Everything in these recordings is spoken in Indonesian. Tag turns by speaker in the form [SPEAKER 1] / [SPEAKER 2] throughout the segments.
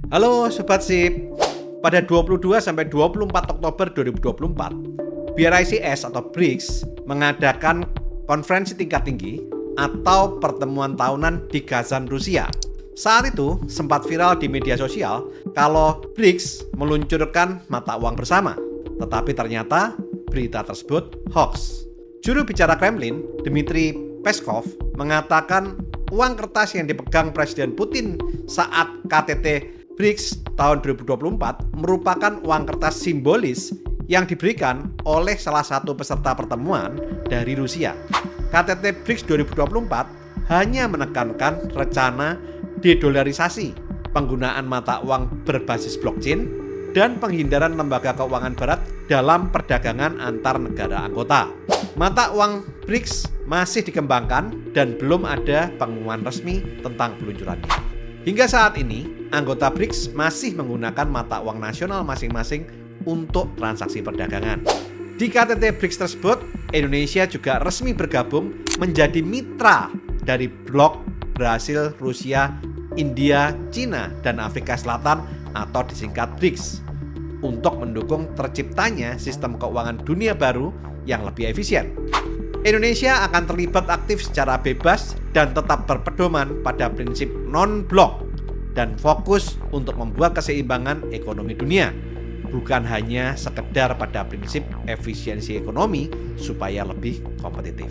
[SPEAKER 1] Halo Sobat Sip, pada 22-24 Oktober 2024, BRICS atau BRICS mengadakan konferensi tingkat tinggi atau pertemuan tahunan di Kazan, Rusia. Saat itu sempat viral di media sosial kalau BRICS meluncurkan mata uang bersama, tetapi ternyata berita tersebut hoax. Juru bicara Kremlin, Dmitry Peskov, mengatakan uang kertas yang dipegang Presiden Putin saat KTT BRICS tahun 2024 merupakan uang kertas simbolis yang diberikan oleh salah satu peserta pertemuan dari Rusia. KTT BRICS 2024 hanya menekankan rencana dedolarisasi, penggunaan mata uang berbasis blockchain, dan penghindaran lembaga keuangan barat dalam perdagangan antar negara anggota. Mata uang BRICS masih dikembangkan dan belum ada pengumuman resmi tentang peluncurannya. Hingga saat ini, anggota BRICS masih menggunakan mata uang nasional masing-masing untuk transaksi perdagangan. Di KTT BRICS tersebut, Indonesia juga resmi bergabung menjadi mitra dari blok Brasil, Rusia, India, Cina, dan Afrika Selatan atau disingkat BRICS untuk mendukung terciptanya sistem keuangan dunia baru yang lebih efisien. Indonesia akan terlibat aktif secara bebas dan tetap berpedoman pada prinsip non-blok dan fokus untuk membuat keseimbangan ekonomi dunia, bukan hanya sekedar pada prinsip efisiensi ekonomi supaya lebih kompetitif.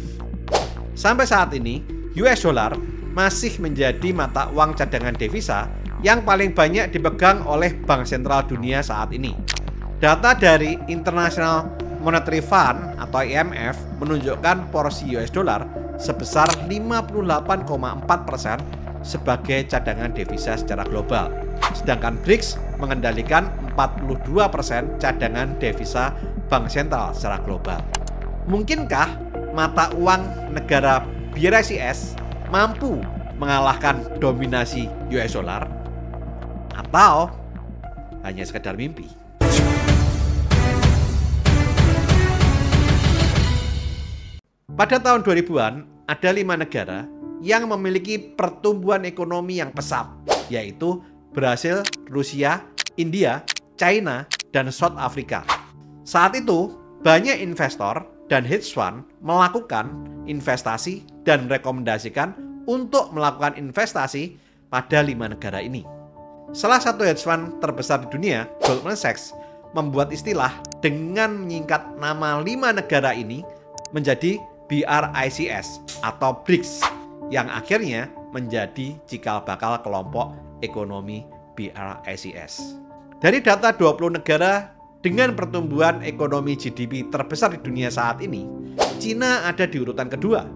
[SPEAKER 1] Sampai saat ini, US dollar masih menjadi mata uang cadangan devisa yang paling banyak dipegang oleh Bank Sentral Dunia saat ini. Data dari International Monetary Fund atau IMF menunjukkan porsi US dollar sebesar 58,4% sebagai cadangan devisa secara global. Sedangkan BRICS mengendalikan 42% cadangan devisa bank sentral secara global. Mungkinkah mata uang negara BRICS mampu mengalahkan dominasi US dollar? Atau hanya sekedar mimpi? Pada tahun 2000-an, ada 5 negara yang memiliki pertumbuhan ekonomi yang pesat, yaitu Brasil, Rusia, India, China, dan South Africa. Saat itu, banyak investor dan hedge fund melakukan investasi dan merekomendasikan untuk melakukan investasi pada 5 negara ini. Salah satu hedge fund terbesar di dunia, Goldman Sachs, membuat istilah dengan menyingkat nama 5 negara ini menjadi BRICS atau BRICS yang akhirnya menjadi cikal bakal kelompok ekonomi BRICS. Dari data 20 negara dengan pertumbuhan ekonomi GDP terbesar di dunia saat ini, Cina ada di urutan kedua,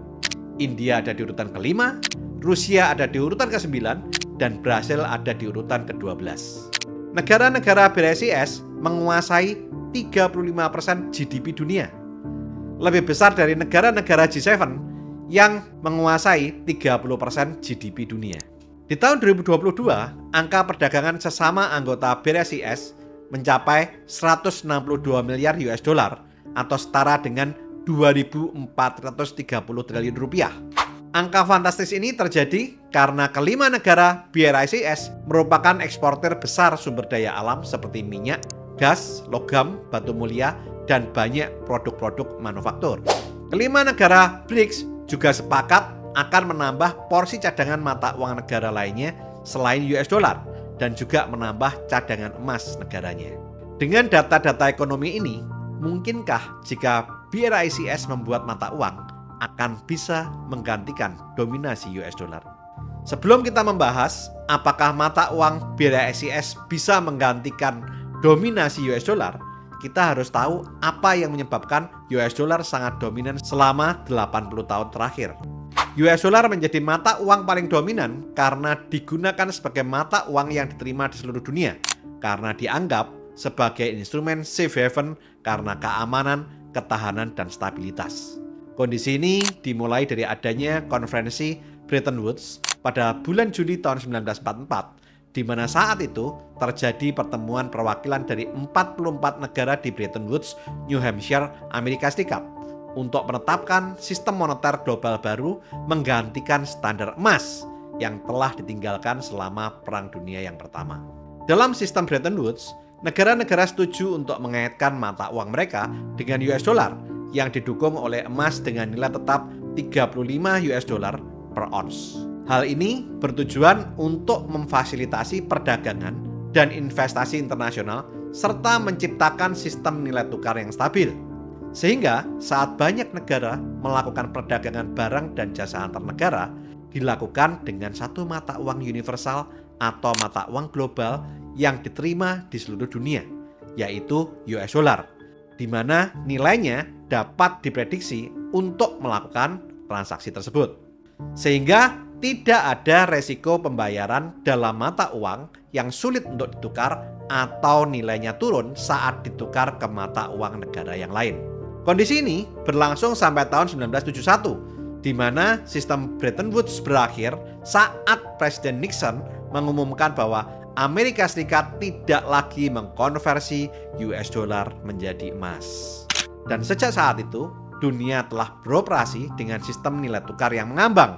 [SPEAKER 1] India ada di urutan kelima, Rusia ada di urutan ke-9, dan Brasil ada di urutan ke-12. Negara-negara BRICS menguasai 35% GDP dunia, lebih besar dari negara-negara G7 yang menguasai 30% GDP dunia. Di tahun 2022, angka perdagangan sesama anggota BRICS mencapai 162 miliar US dollar atau setara dengan 2.430 triliun rupiah. Angka fantastis ini terjadi karena kelima negara BRICS merupakan eksportir besar sumber daya alam seperti minyak, gas, logam, batu mulia, dan banyak produk-produk manufaktur. Kelima negara BRICS juga sepakat akan menambah porsi cadangan mata uang negara lainnya selain US dollar dan juga menambah cadangan emas negaranya. Dengan data-data ekonomi ini, mungkinkah jika BRICS membuat mata uang akan bisa menggantikan dominasi US dollar? Sebelum kita membahas apakah mata uang BRICS bisa menggantikan dominasi US dollar, kita harus tahu apa yang menyebabkan US dollar sangat dominan selama 80 tahun terakhir. US dollar menjadi mata uang paling dominan karena digunakan sebagai mata uang yang diterima di seluruh dunia, karena dianggap sebagai instrumen safe haven karena keamanan, ketahanan, dan stabilitas. Kondisi ini dimulai dari adanya konferensi Bretton Woods pada bulan Juli tahun 1944, di mana saat itu terjadi pertemuan perwakilan dari 44 negara di Bretton Woods, New Hampshire, Amerika Serikat untuk menetapkan sistem moneter global baru menggantikan standar emas yang telah ditinggalkan selama Perang Dunia yang Pertama. Dalam sistem Bretton Woods, negara-negara setuju untuk mengaitkan mata uang mereka dengan US dollar yang didukung oleh emas dengan nilai tetap 35 US dollar per ons. Hal ini bertujuan untuk memfasilitasi perdagangan dan investasi internasional serta menciptakan sistem nilai tukar yang stabil. Sehingga saat banyak negara melakukan perdagangan barang dan jasa antar negara dilakukan dengan satu mata uang universal atau mata uang global yang diterima di seluruh dunia, yaitu US dollar, di mana nilainya dapat diprediksi untuk melakukan transaksi tersebut. Sehingga tidak ada resiko pembayaran dalam mata uang yang sulit untuk ditukar atau nilainya turun saat ditukar ke mata uang negara yang lain. Kondisi ini berlangsung sampai tahun 1971, di mana sistem Bretton Woods berakhir saat Presiden Nixon mengumumkan bahwa Amerika Serikat tidak lagi mengkonversi US dollar menjadi emas. Dan sejak saat itu, dunia telah beroperasi dengan sistem nilai tukar yang mengambang,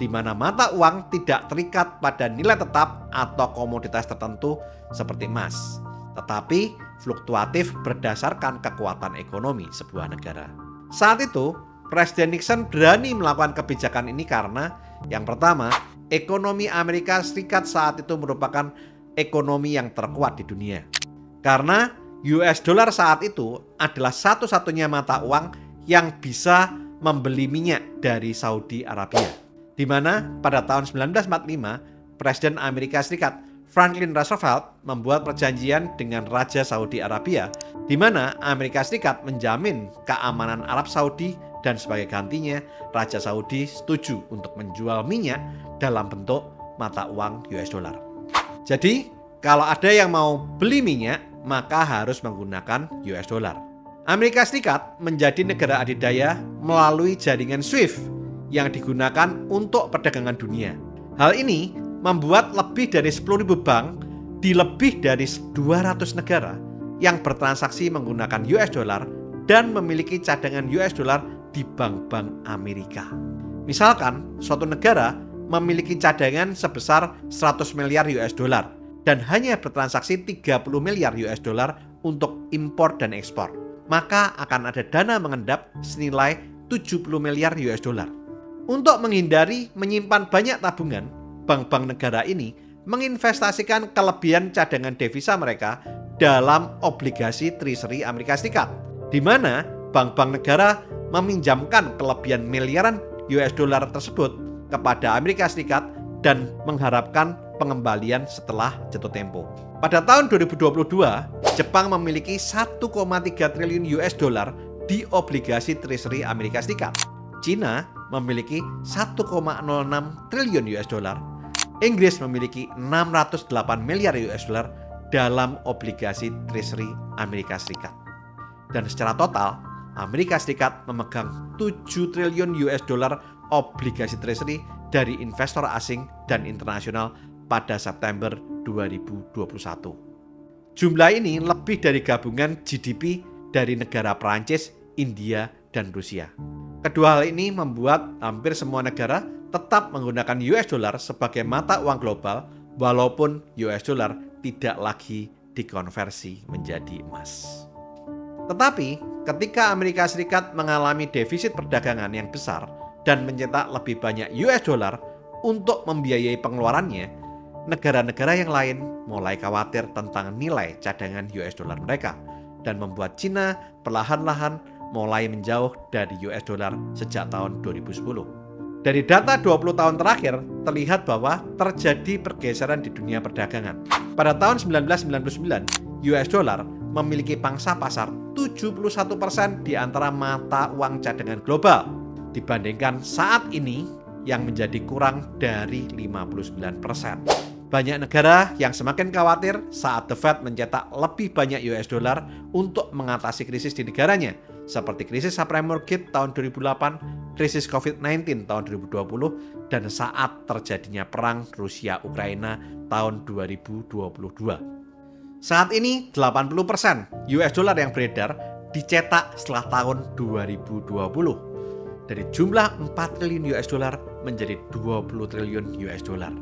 [SPEAKER 1] di mana mata uang tidak terikat pada nilai tetap atau komoditas tertentu seperti emas, tetapi fluktuatif berdasarkan kekuatan ekonomi sebuah negara. Saat itu, Presiden Nixon berani melakukan kebijakan ini karena yang pertama, ekonomi Amerika Serikat saat itu merupakan ekonomi yang terkuat di dunia. Karena US dollar saat itu adalah satu-satunya mata uang yang bisa membeli minyak dari Saudi Arabia, di mana pada tahun 1945 Presiden Amerika Serikat Franklin Roosevelt membuat perjanjian dengan Raja Saudi Arabia, di mana Amerika Serikat menjamin keamanan Arab Saudi dan sebagai gantinya Raja Saudi setuju untuk menjual minyak dalam bentuk mata uang US dollar. Jadi, kalau ada yang mau beli minyak, maka harus menggunakan US dollar. Amerika Serikat menjadi negara adidaya melalui jaringan SWIFT yang digunakan untuk perdagangan dunia. Hal ini membuat lebih dari 10.000 bank di lebih dari 200 negara yang bertransaksi menggunakan US dollar dan memiliki cadangan US dollar di bank-bank Amerika. Misalkan, suatu negara memiliki cadangan sebesar 100 miliar US dollar dan hanya bertransaksi 30 miliar US dollar untuk impor dan ekspor, maka akan ada dana mengendap senilai 70 miliar US dollar. Untuk menghindari menyimpan banyak tabungan, bank-bank negara ini menginvestasikan kelebihan cadangan devisa mereka dalam obligasi Treasury Amerika Serikat, di mana bank-bank negara meminjamkan kelebihan miliaran US dollar tersebut kepada Amerika Serikat dan mengharapkan pengembalian setelah jatuh tempo. Pada tahun 2022, Jepang memiliki 1,3 triliun US dollar di obligasi Treasury Amerika Serikat. Cina memiliki 1,06 triliun US dollar. Inggris memiliki 608 miliar US dollar dalam obligasi Treasury Amerika Serikat. Dan secara total, Amerika Serikat memegang 7 triliun US dollar obligasi Treasury dari investor asing dan internasional pada September 2021. Jumlah ini lebih dari gabungan GDP dari negara Perancis, India, dan Rusia. Kedua hal ini membuat hampir semua negara tetap menggunakan US dollar sebagai mata uang global, walaupun US dollar tidak lagi dikonversi menjadi emas. Tetapi, ketika Amerika Serikat mengalami defisit perdagangan yang besar dan mencetak lebih banyak US dollar untuk membiayai pengeluarannya, negara-negara yang lain mulai khawatir tentang nilai cadangan US dollar mereka dan membuat Cina perlahan-lahan mulai menjauh dari US dollar sejak tahun 2010. Dari data 20 tahun terakhir, terlihat bahwa terjadi pergeseran di dunia perdagangan. Pada tahun 1999, US dollar memiliki pangsa pasar 71% di antara mata uang cadangan global, dibandingkan saat ini yang menjadi kurang dari 59%. Banyak negara yang semakin khawatir saat The Fed mencetak lebih banyak US dollar untuk mengatasi krisis di negaranya, seperti krisis subprime mortgage tahun 2008, krisis COVID-19 tahun 2020, dan saat terjadinya perang Rusia-Ukraina tahun 2022. Saat ini 80% US dollar yang beredar dicetak setelah tahun 2020. Dari jumlah 4 triliun US dollar menjadi 20 triliun US dollar,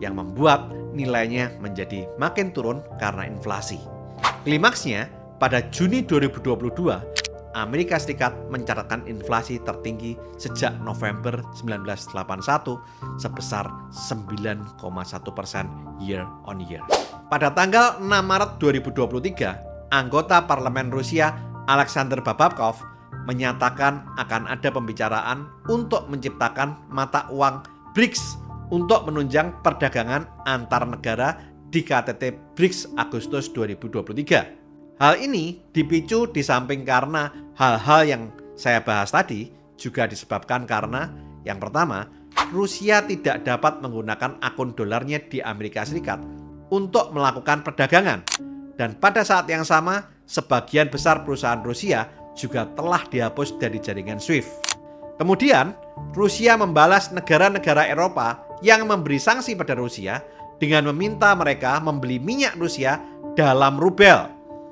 [SPEAKER 1] yang membuat nilainya menjadi makin turun karena inflasi. Klimaksnya, pada Juni 2022, Amerika Serikat mencatatkan inflasi tertinggi sejak November 1981 sebesar 9,1% year on year. Pada tanggal 6 Maret 2023, anggota parlemen Rusia Alexander Babakov menyatakan akan ada pembicaraan untuk menciptakan mata uang BRICS untuk menunjang perdagangan antar negara di KTT BRICS Agustus 2023. Hal ini dipicu di samping karena hal-hal yang saya bahas tadi juga disebabkan karena yang pertama, Rusia tidak dapat menggunakan akun dolarnya di Amerika Serikat untuk melakukan perdagangan. Dan pada saat yang sama, sebagian besar perusahaan Rusia juga telah dihapus dari jaringan SWIFT. Kemudian, Rusia membalas negara-negara Eropa yang memberi sanksi pada Rusia dengan meminta mereka membeli minyak Rusia dalam rubel.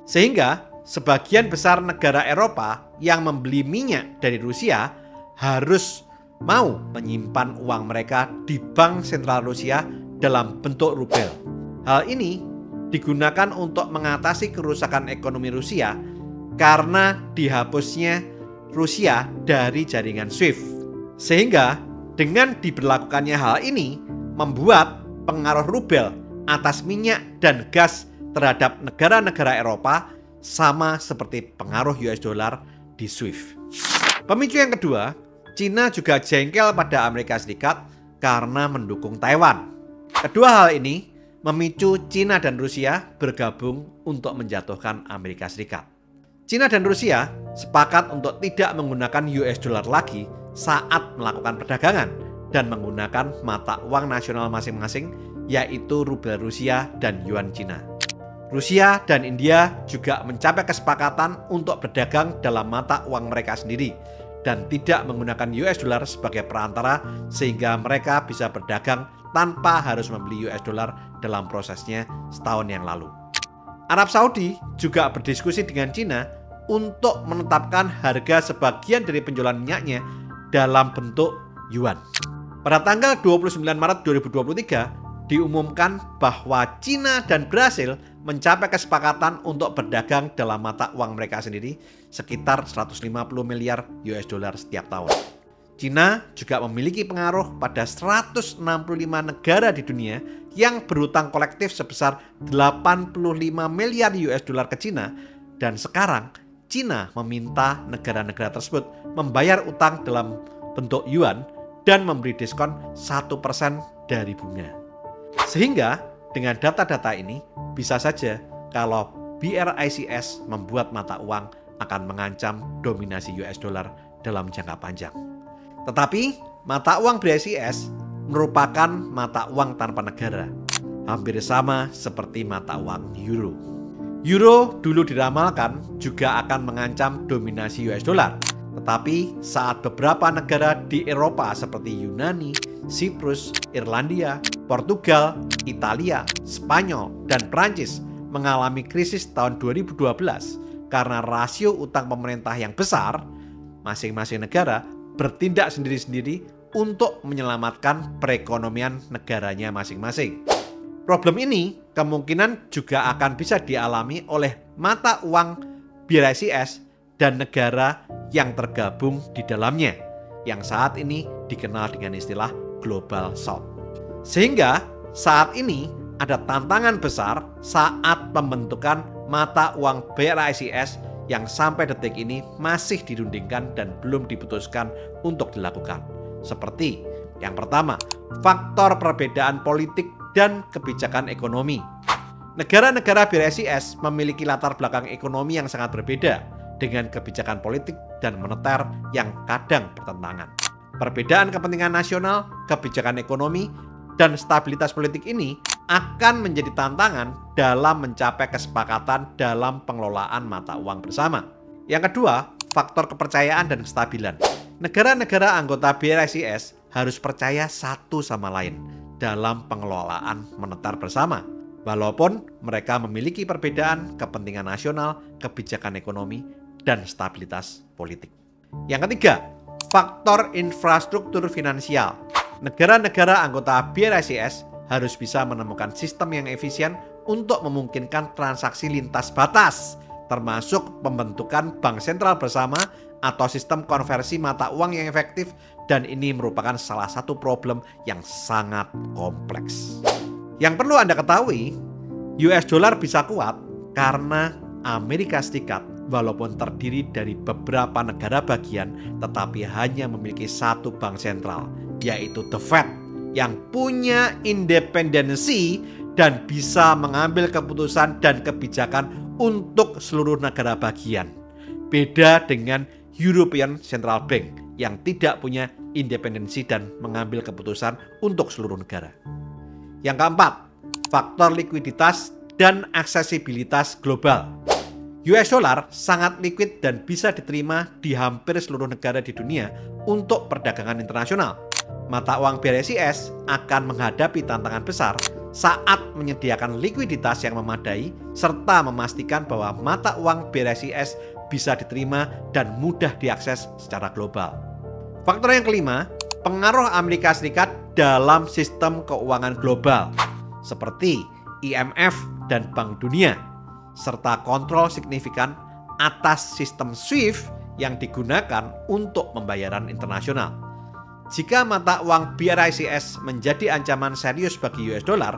[SPEAKER 1] Sehingga sebagian besar negara Eropa yang membeli minyak dari Rusia harus mau menyimpan uang mereka di bank sentral Rusia dalam bentuk rubel. Hal ini digunakan untuk mengatasi kerusakan ekonomi Rusia karena dihapusnya Rusia dari jaringan SWIFT. Sehingga dengan diberlakukannya hal ini membuat pengaruh rubel atas minyak dan gas terhadap negara-negara Eropa sama seperti pengaruh US dollar di SWIFT. Pemicu yang kedua, Cina juga jengkel pada Amerika Serikat karena mendukung Taiwan. Kedua hal ini memicu Cina dan Rusia bergabung untuk menjatuhkan Amerika Serikat. Cina dan Rusia sepakat untuk tidak menggunakan US dollar lagi saat melakukan perdagangan dan menggunakan mata uang nasional masing-masing, yaitu rubel Rusia dan yuan Cina. Rusia dan India juga mencapai kesepakatan untuk berdagang dalam mata uang mereka sendiri dan tidak menggunakan US dollar sebagai perantara sehingga mereka bisa berdagang tanpa harus membeli US dollar dalam prosesnya setahun yang lalu. Arab Saudi juga berdiskusi dengan Cina untuk menetapkan harga sebagian dari penjualan minyaknya dalam bentuk yuan. Pada tanggal 29 Maret 2023, diumumkan bahwa Cina dan Brasil mencapai kesepakatan untuk berdagang dalam mata uang mereka sendiri sekitar 150 miliar US dollar setiap tahun. Cina juga memiliki pengaruh pada 165 negara di dunia yang berutang kolektif sebesar 85 miliar US dollar ke Cina, dan sekarang Cina meminta negara-negara tersebut membayar utang dalam bentuk yuan dan memberi diskon 1% dari bunga. Sehingga dengan data-data ini bisa saja kalau BRICS membuat mata uang akan mengancam dominasi US dollar dalam jangka panjang. Tetapi mata uang BRICS merupakan mata uang tanpa negara, hampir sama seperti mata uang euro. Euro dulu diramalkan juga akan mengancam dominasi US dollar. Tetapi saat beberapa negara di Eropa seperti Yunani, Siprus, Irlandia, Portugal, Italia, Spanyol, dan Prancis mengalami krisis tahun 2012 karena rasio utang pemerintah yang besar, masing-masing negara bertindak sendiri-sendiri untuk menyelamatkan perekonomian negaranya masing-masing. Problem ini kemungkinan juga akan bisa dialami oleh mata uang BRICS dan negara yang tergabung di dalamnya, yang saat ini dikenal dengan istilah Global South. Sehingga saat ini ada tantangan besar saat pembentukan mata uang BRICS yang sampai detik ini masih dirundingkan dan belum diputuskan untuk dilakukan. Seperti yang pertama, faktor perbedaan politik dan kebijakan ekonomi. Negara-negara BRICS memiliki latar belakang ekonomi yang sangat berbeda dengan kebijakan politik dan moneter yang kadang bertentangan. Perbedaan kepentingan nasional, kebijakan ekonomi, dan stabilitas politik ini akan menjadi tantangan dalam mencapai kesepakatan dalam pengelolaan mata uang bersama. Yang kedua, faktor kepercayaan dan kestabilan. Negara-negara anggota BRICS harus percaya satu sama lain dalam pengelolaan moneter bersama, walaupun mereka memiliki perbedaan kepentingan nasional, kebijakan ekonomi, dan stabilitas politik. Yang ketiga, faktor infrastruktur finansial. Negara-negara anggota BRICS harus bisa menemukan sistem yang efisien untuk memungkinkan transaksi lintas batas, termasuk pembentukan bank sentral bersama atau sistem konversi mata uang yang efektif, dan ini merupakan salah satu problem yang sangat kompleks. Yang perlu Anda ketahui, US dollar bisa kuat karena Amerika Serikat walaupun terdiri dari beberapa negara bagian tetapi hanya memiliki satu bank sentral, yaitu The Fed, yang punya independensi dan bisa mengambil keputusan dan kebijakan untuk seluruh negara bagian. Beda dengan European Central Bank yang tidak punya independensi dan mengambil keputusan untuk seluruh negara. Yang keempat, faktor likuiditas dan aksesibilitas global. US dollar sangat liquid dan bisa diterima di hampir seluruh negara di dunia untuk perdagangan internasional. Mata uang BRSIS akan menghadapi tantangan besar saat menyediakan likuiditas yang memadai serta memastikan bahwa mata uang BRSIS bisa diterima dan mudah diakses secara global. Faktor yang kelima, pengaruh Amerika Serikat dalam sistem keuangan global seperti IMF dan Bank Dunia, serta kontrol signifikan atas sistem SWIFT yang digunakan untuk pembayaran internasional. Jika mata uang BRICS menjadi ancaman serius bagi US dollar,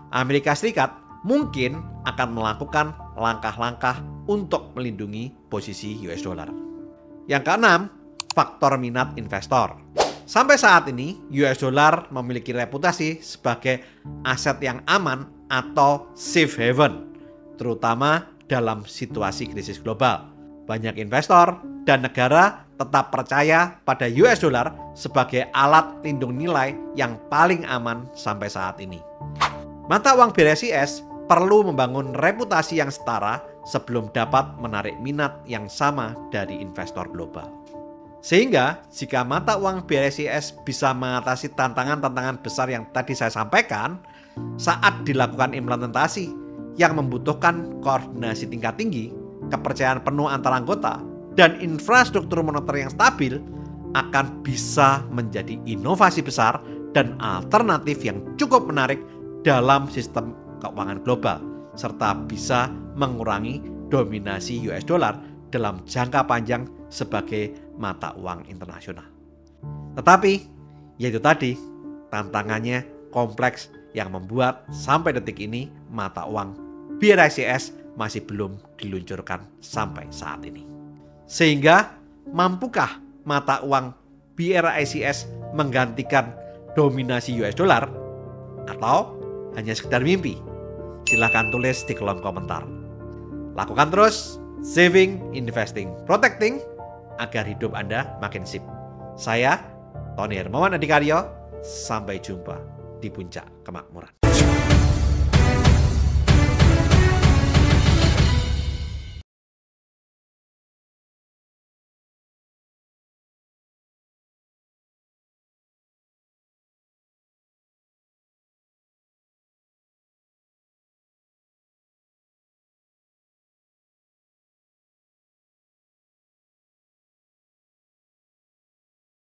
[SPEAKER 1] Amerika Serikat mungkin akan melakukan langkah-langkah untuk melindungi posisi US dollar. Yang keenam, faktor minat investor. Sampai saat ini, US dollar memiliki reputasi sebagai aset yang aman atau safe haven, terutama dalam situasi krisis global. Banyak investor dan negara tetap percaya pada US dollar sebagai alat lindung nilai yang paling aman sampai saat ini. Mata uang BRSIS perlu membangun reputasi yang setara sebelum dapat menarik minat yang sama dari investor global. Sehingga jika mata uang BRSIS bisa mengatasi tantangan-tantangan besar yang tadi saya sampaikan saat dilakukan implementasi yang membutuhkan koordinasi tingkat tinggi, kepercayaan penuh antar anggota, dan infrastruktur moneter yang stabil, akan bisa menjadi inovasi besar dan alternatif yang cukup menarik dalam sistem keuangan global, serta bisa mengurangi dominasi US dollar dalam jangka panjang sebagai mata uang internasional. Tetapi, yaitu tadi, tantangannya kompleks yang membuat sampai detik ini mata uang BRICS masih belum diluncurkan sampai saat ini. Sehingga, mampukah mata uang BRICS menggantikan dominasi US dollar? Atau hanya sekedar mimpi? Silahkan tulis di kolom komentar. Lakukan terus saving, investing, protecting agar hidup Anda makin sip. Saya, Tony Hermawan Adikaryo, sampai jumpa di puncak kemakmuran.